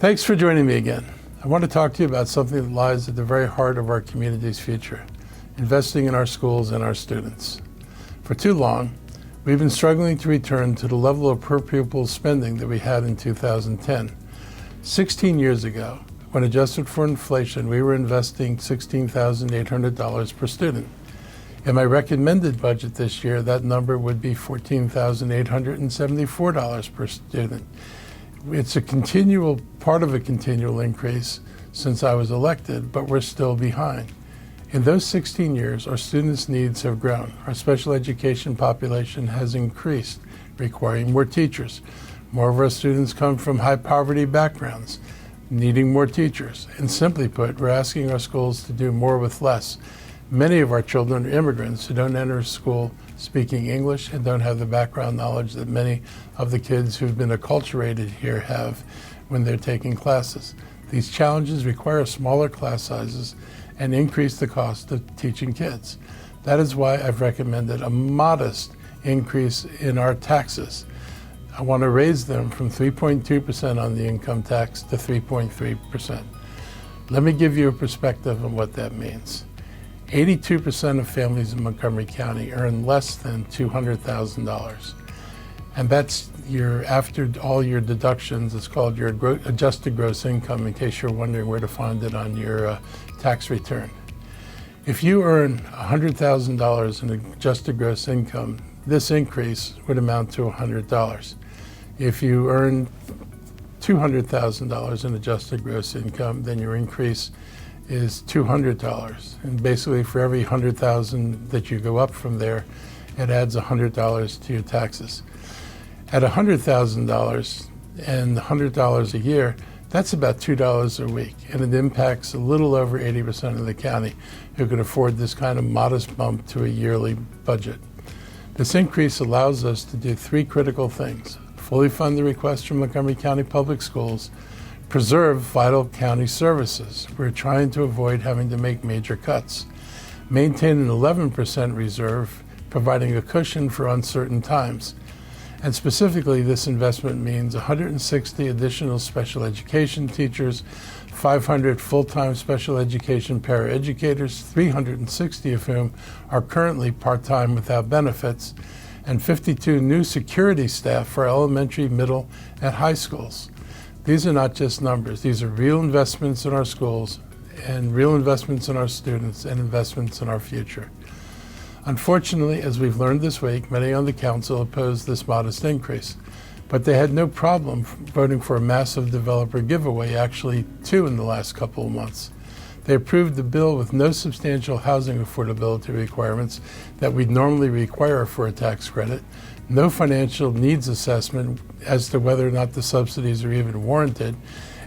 Thanks for joining me again. I want to talk to you about something that lies at the very heart of our community's future, investing in our schools and our students. For too long, we've been struggling to return to the level of per pupil spending that we had in 2010. 16 years ago, when adjusted for inflation, we were investing $16,800 per student. In my recommended budget this year, that number would be $14,874 per student. It's a part of a continual increase since I was elected, but we're still behind. In those 16 years, our students' needs have grown. Our special education population has increased, requiring more teachers. More of our students come from high poverty backgrounds, needing more teachers. And simply put, we're asking our schools to do more with less. Many of our children are immigrants who don't enter school speaking English and don't have the background knowledge that many of the kids who've been acculturated here have when they're taking classes. These challenges require smaller class sizes and increase the cost of teaching kids. That is why I've recommended a modest increase in our taxes. I want to raise them from 3.2% on the income tax to 3.3%. Let me give you a perspective on what that means. 82% of families in Montgomery County earn less than $200,000. And that's after all your deductions. It's called your adjusted gross income, in case you're wondering where to find it on your tax return. If you earn $100,000 in adjusted gross income, this increase would amount to $100. If you earn $200,000 in adjusted gross income, then your increase is $200. And basically for every $100,000 that you go up from there, it adds $100 to your taxes. At $100,000 and $100 a year, that's about $2 a week. And it impacts a little over 80% of the county who can afford this kind of modest bump to a yearly budget. This increase allows us to do three critical things: fully fund the request from Montgomery County Public Schools, preserve vital county services. We're trying to avoid having to make major cuts. Maintain an 11% reserve, providing a cushion for uncertain times. And specifically, this investment means 160 additional special education teachers, 500 full-time special education paraeducators, 360 of whom are currently part-time without benefits, and 52 new security staff for elementary, middle, and high schools. These are not just numbers. These are real investments in our schools and real investments in our students and investments in our future. Unfortunately, as we've learned this week, many on the council opposed this modest increase, but they had no problem voting for a massive developer giveaway, actually two in the last couple of months. They approved the bill with no substantial housing affordability requirements that we'd normally require for a tax credit, no financial needs assessment as to whether or not the subsidies are even warranted,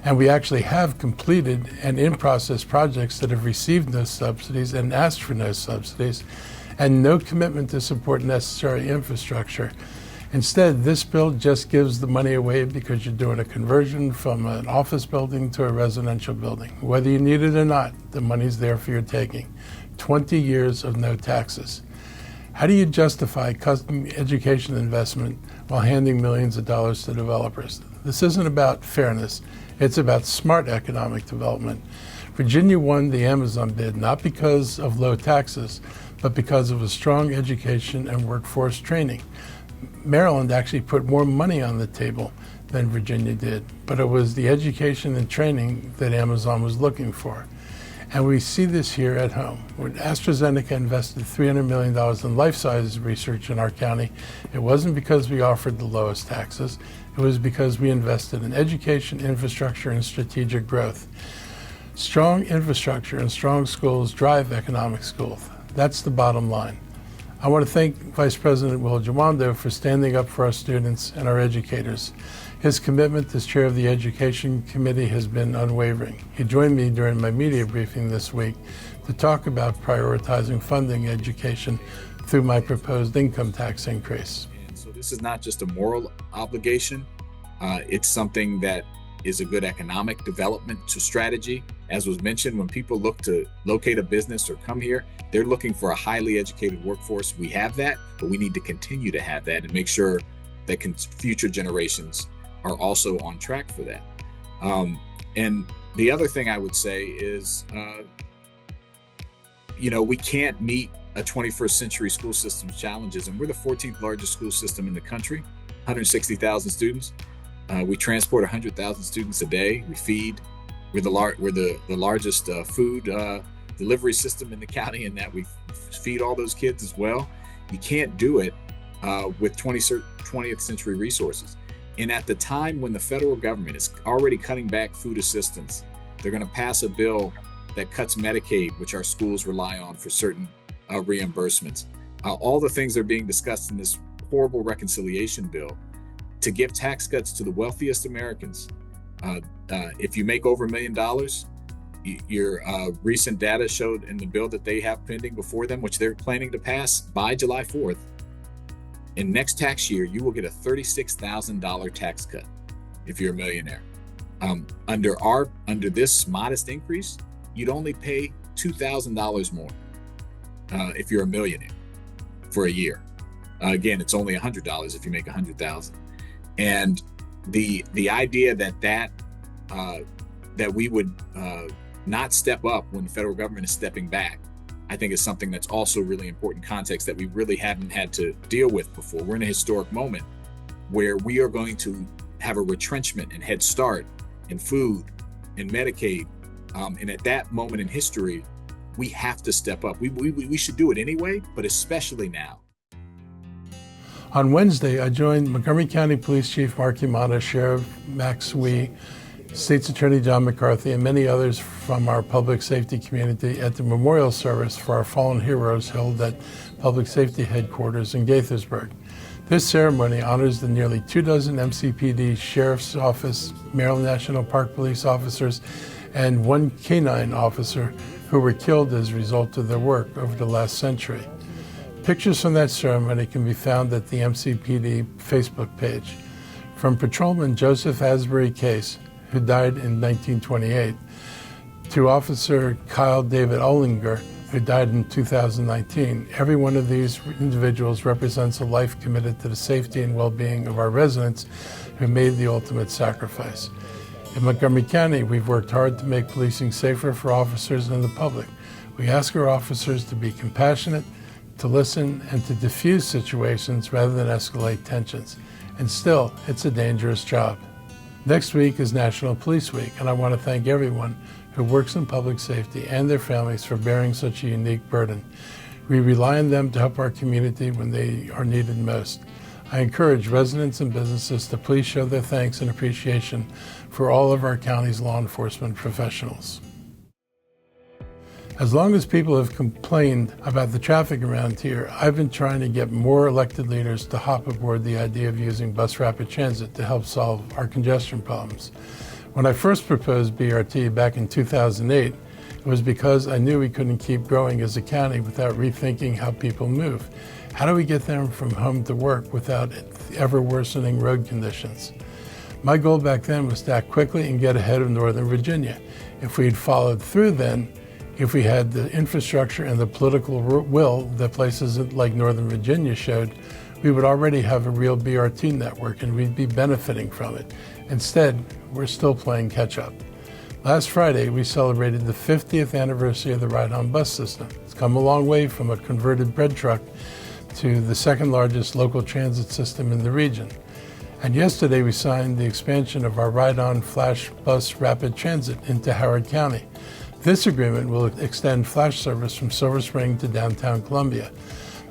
and we actually have completed and in-process projects that have received no subsidies and asked for no subsidies, and no commitment to support necessary infrastructure. Instead, this bill just gives the money away because you're doing a conversion from an office building to a residential building. Whether you need it or not, the money's there for your taking. 20 years of no taxes. How do you justify custom education investment while handing millions of dollars to developers? This isn't about fairness. It's about smart economic development. Virginia won the Amazon bid not because of low taxes, but because of a strong education and workforce training. Maryland actually put more money on the table than Virginia did, but it was the education and training that Amazon was looking for. And we see this here at home. When AstraZeneca invested $300 million in life sciences research in our county, it wasn't because we offered the lowest taxes. It was because we invested in education, infrastructure, and strategic growth. Strong infrastructure and strong schools drive economic growth. That's the bottom line. I want to thank Vice President Will Jawando for standing up for our students and our educators. His commitment as chair of the Education Committee has been unwavering. He joined me during my media briefing this week to talk about prioritizing funding education through my proposed income tax increase. So this is not just a moral obligation. It's something that is a good economic development to strategy. As was mentioned, when people look to locate a business or come here, they're looking for a highly educated workforce. We have that, but we need to continue to have that and make sure that future generations are also on track for that. And the other thing I would say is, we can't meet a 21st century school system's challenges. And we're the 14th largest school system in the country, 160,000 students. We transport 100,000 students a day. We feed. We're the largest food delivery system in the county, in that we feed all those kids as well. You can't do it with 20th century resources. And at the time when the federal government is already cutting back food assistance, they're going to pass a bill that cuts Medicaid, which our schools rely on for certain reimbursements. All the things that are being discussed in this horrible reconciliation bill to give tax cuts to the wealthiest Americans. If you make over $1 million, your recent data showed in the bill that they have pending before them, which they're planning to pass by July 4th, in next tax year, you will get a $36,000 tax cut if you're a millionaire. Under this modest increase, you'd only pay $2,000 more if you're a millionaire for a year. Again, it's only $100 if you make $100,000. And the idea that we would not step up when the federal government is stepping back, I think is something that's also really important context that we really haven't had to deal with before. We're in a historic moment where we are going to have a retrenchment and Head Start and food and Medicaid. And at that moment in history, we have to step up. We should do it anyway, but especially now. On Wednesday, I joined Montgomery County Police Chief Mark Yamada, Sheriff Max Wee, State's Attorney John McCarthy, and many others from our public safety community at the memorial service for our fallen heroes held at Public Safety Headquarters in Gaithersburg. This ceremony honors the nearly 24 MCPD Sheriff's Office, Maryland National Park Police officers, and one canine officer who were killed as a result of their work over the last century. Pictures from that ceremony can be found at the MCPD Facebook page. From Patrolman Joseph Asbury Case, who died in 1928, to Officer Kyle David Ollinger, who died in 2019. Every one of these individuals represents a life committed to the safety and well-being of our residents who made the ultimate sacrifice. In Montgomery County, we've worked hard to make policing safer for officers and the public. We ask our officers to be compassionate, to listen, and to diffuse situations rather than escalate tensions. And still, it's a dangerous job. Next week is National Police Week, and I want to thank everyone who works in public safety and their families for bearing such a unique burden. We rely on them to help our community when they are needed most. I encourage residents and businesses to please show their thanks and appreciation for all of our county's law enforcement professionals. As long as people have complained about the traffic around here, I've been trying to get more elected leaders to hop aboard the idea of using bus rapid transit to help solve our congestion problems. When I first proposed BRT back in 2008, it was because I knew we couldn't keep growing as a county without rethinking how people move. How do we get them from home to work without ever worsening road conditions? My goal back then was to act quickly and get ahead of Northern Virginia. If we had followed through then, if we had the infrastructure and the political will that places like Northern Virginia showed, we would already have a real BRT network and we'd be benefiting from it. Instead, we're still playing catch up. Last Friday, we celebrated the 50th anniversary of the Ride-On bus system. It's come a long way from a converted bread truck to the second largest local transit system in the region. And yesterday, we signed the expansion of our Ride-On Flash Bus Rapid Transit into Howard County. This agreement will extend Flash service from Silver Spring to downtown Columbia.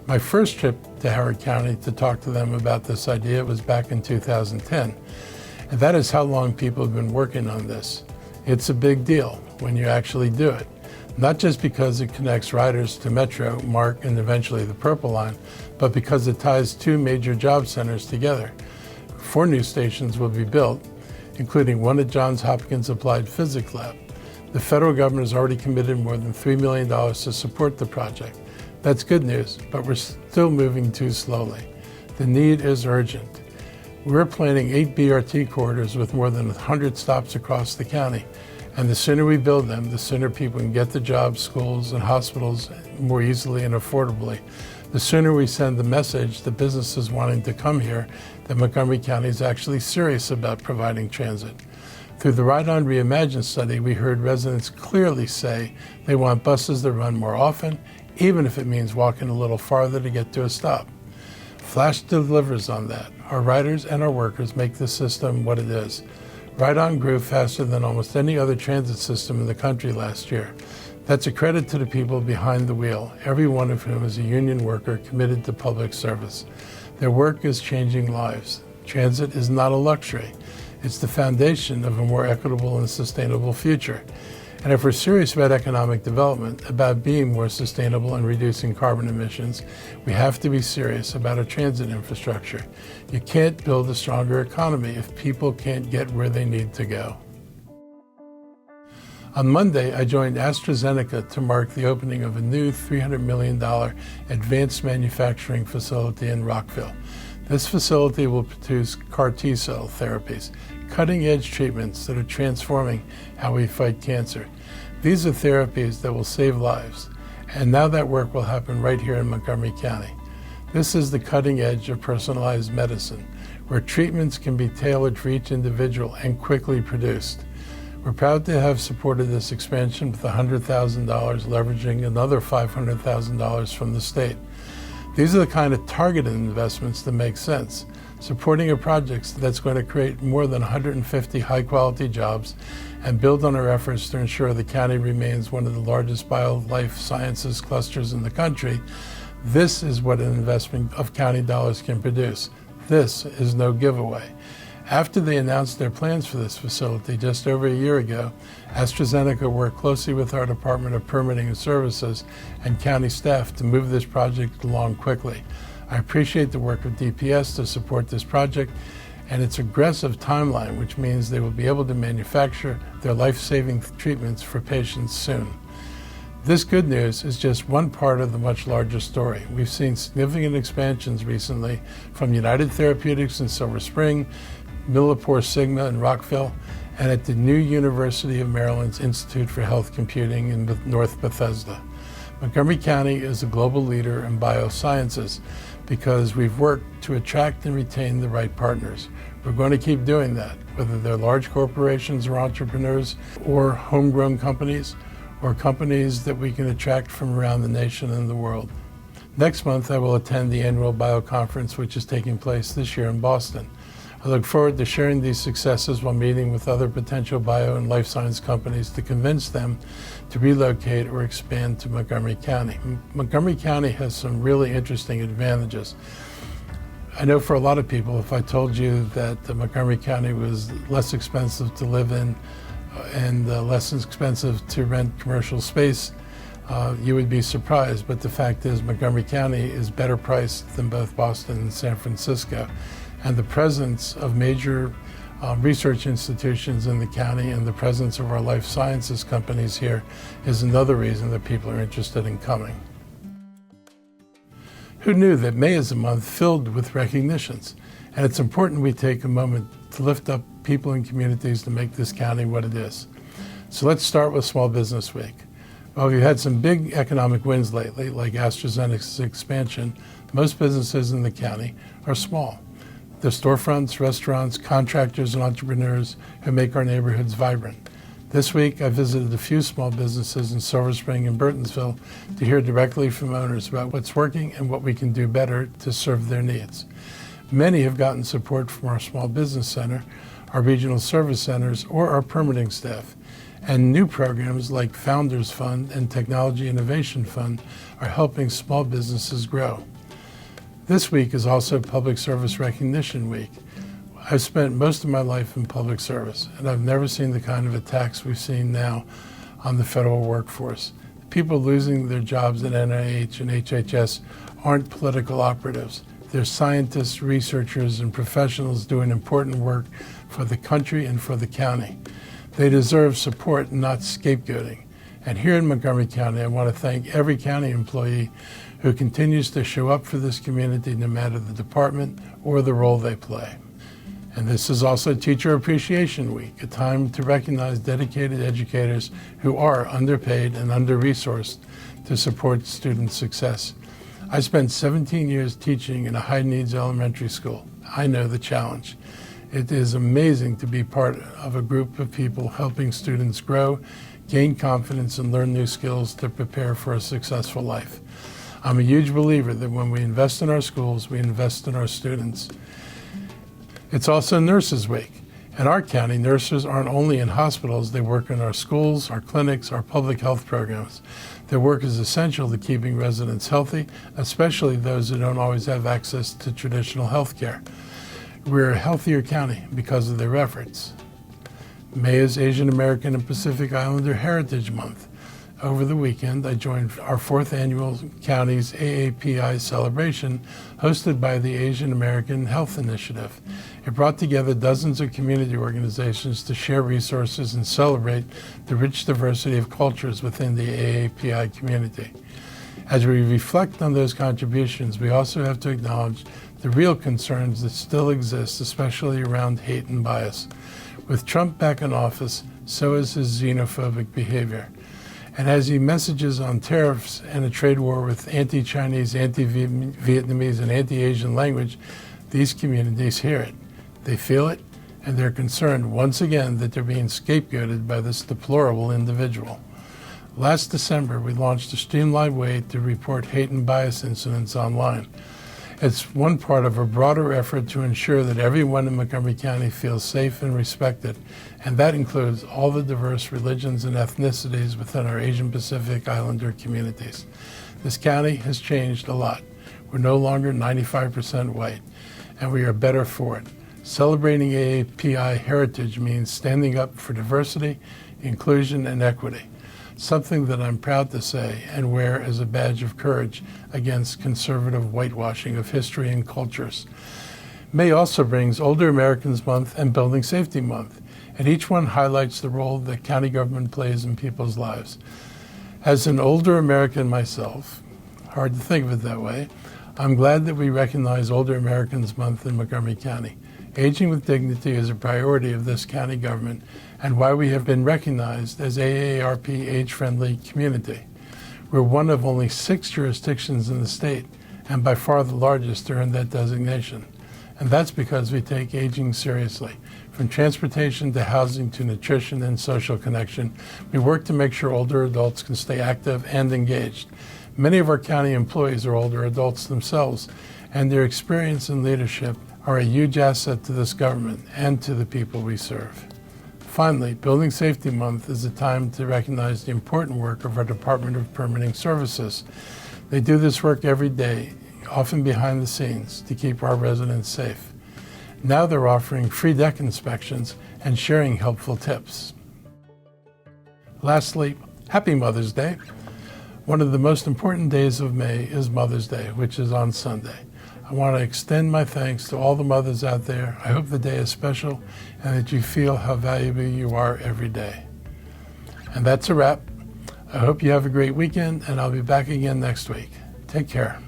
My first trip to Howard County to talk to them about this idea was back in 2010. And that is how long people have been working on this. It's a big deal when you actually do it. Not just because it connects riders to Metro, MARC, and eventually the Purple Line, but because it ties two major job centers together. 4 new stations will be built, including one at Johns Hopkins Applied Physics Lab. The federal government has already committed more than $3 million to support the project. That's good news, but we're still moving too slowly. The need is urgent. We're planning 8 BRT corridors with more than 100 stops across the county. And the sooner we build them, the sooner people can get to jobs, schools, and hospitals more easily and affordably. The sooner we send the message to businesses wanting to come here that Montgomery County is actually serious about providing transit. Through the Ride On Reimagine study, we heard residents clearly say they want buses that run more often, even if it means walking a little farther to get to a stop. Flash delivers on that. Our riders and our workers make this system what it is. Ride On grew faster than almost any other transit system in the country last year. That's a credit to the people behind the wheel, every one of whom is a union worker committed to public service. Their work is changing lives. Transit is not a luxury. It's the foundation of a more equitable and sustainable future. And if we're serious about economic development, about being more sustainable and reducing carbon emissions, we have to be serious about our transit infrastructure. You can't build a stronger economy if people can't get where they need to go. On Monday, I joined AstraZeneca to mark the opening of a new $300 million advanced manufacturing facility in Rockville. This facility will produce CAR T-cell therapies, cutting-edge treatments that are transforming how we fight cancer. These are therapies that will save lives, and now that work will happen right here in Montgomery County. This is the cutting edge of personalized medicine, where treatments can be tailored for each individual and quickly produced. We're proud to have supported this expansion with $100,000, leveraging another $500,000 from the state. These are the kind of targeted investments that make sense, supporting a project that's going to create more than 150 high-quality jobs and build on our efforts to ensure the county remains one of the largest biolife sciences clusters in the country. This is what an investment of county dollars can produce. This is no giveaway. After they announced their plans for this facility just over a year ago, AstraZeneca worked closely with our Department of Permitting and Services and county staff to move this project along quickly. I appreciate the work of DPS to support this project and its aggressive timeline, which means they will be able to manufacture their life-saving treatments for patients soon. This good news is just one part of the much larger story. We've seen significant expansions recently from United Therapeutics in Silver Spring, MilliporeSigma in Rockville, and at the new University of Maryland's Institute for Health Computing in North Bethesda. Montgomery County is a global leader in biosciences because we've worked to attract and retain the right partners. We're going to keep doing that, whether they're large corporations or entrepreneurs or homegrown companies or companies that we can attract from around the nation and the world. Next month, I will attend the annual BioConference, which is taking place this year in Boston. I look forward to sharing these successes while meeting with other potential bio and life science companies to convince them to relocate or expand to Montgomery County. Montgomery County has some really interesting advantages. I know for a lot of people, if I told you that Montgomery County was less expensive to live in and less expensive to rent commercial space, you would be surprised. But the fact is Montgomery County is better priced than both Boston and San Francisco. And the presence of major research institutions in the county and the presence of our life sciences companies here is another reason that people are interested in coming. Who knew that May is a month filled with recognitions? And it's important we take a moment to lift up people and communities to make this county what it is. So let's start with Small Business Week. Well, we've had some big economic wins lately, like AstraZeneca's expansion. Most businesses in the county are small. They're storefronts, restaurants, contractors, and entrepreneurs who make our neighborhoods vibrant. This week, I visited a few small businesses in Silver Spring and Burtonsville to hear directly from owners about what's working and what we can do better to serve their needs. Many have gotten support from our Small Business Center, our regional service centers, or our permitting staff. And new programs like Founders Fund and Technology Innovation Fund are helping small businesses grow. This week is also Public Service Recognition Week. I've spent most of my life in public service, and I've never seen the kind of attacks we've seen now on the federal workforce. People losing their jobs at NIH and HHS aren't political operatives. They're scientists, researchers, and professionals doing important work for the country and for the county. They deserve support, not scapegoating. And here in Montgomery County, I want to thank every county employee who continues to show up for this community no matter the department or the role they play. And this is also Teacher Appreciation Week, a time to recognize dedicated educators who are underpaid and under-resourced to support student success. I spent 17 years teaching in a high-needs elementary school. I know the challenge. It is amazing to be part of a group of people helping students grow, gain confidence, and learn new skills to prepare for a successful life. I'm a huge believer that when we invest in our schools, we invest in our students. It's also Nurses Week. In our county, nurses aren't only in hospitals, they work in our schools, our clinics, our public health programs. Their work is essential to keeping residents healthy, especially those who don't always have access to traditional health care. We're a healthier county because of their efforts. May is Asian American and Pacific Islander Heritage Month. Over the weekend, I joined our 4th annual county's AAPI celebration hosted by the Asian American Health Initiative. It brought together dozens of community organizations to share resources and celebrate the rich diversity of cultures within the AAPI community. As we reflect on those contributions, we also have to acknowledge the real concerns that still exist, especially around hate and bias. With Trump back in office, so is his xenophobic behavior. And as he messages on tariffs and a trade war with anti-Chinese, anti-Vietnamese, and anti-Asian language, these communities hear it. They feel it, and they're concerned once again that they're being scapegoated by this deplorable individual. Last December, we launched a streamlined way to report hate and bias incidents online. It's one part of a broader effort to ensure that everyone in Montgomery County feels safe and respected, and that includes all the diverse religions and ethnicities within our Asian Pacific Islander communities. This county has changed a lot. We're no longer 95% white, and we are better for it. Celebrating AAPI heritage means standing up for diversity, inclusion, and equity, something that I'm proud to say and wear as a badge of courage against conservative whitewashing of history and cultures. May also brings Older Americans Month and Building Safety Month, and each one highlights the role that county government plays in people's lives. As an older American myself, hard to think of it that way, I'm glad that we recognize Older Americans Month in Montgomery County. Aging with dignity is a priority of this county government and why we have been recognized as AARP age-friendly community. We're one of only 6 jurisdictions in the state and by far the largest to earn that designation. And that's because we take aging seriously. From transportation to housing to nutrition and social connection, we work to make sure older adults can stay active and engaged. Many of our county employees are older adults themselves, and their experience and leadership are a huge asset to this government and to the people we serve. Finally, Building Safety Month is a time to recognize the important work of our Department of Permitting Services. They do this work every day, often behind the scenes, to keep our residents safe. Now they're offering free deck inspections and sharing helpful tips. Lastly, Happy Mother's Day. One of the most important days of May is Mother's Day, which is on Sunday. I want to extend my thanks to all the mothers out there. I hope the day is special and that you feel how valuable you are every day. And that's a wrap. I hope you have a great weekend, and I'll be back again next week. Take care.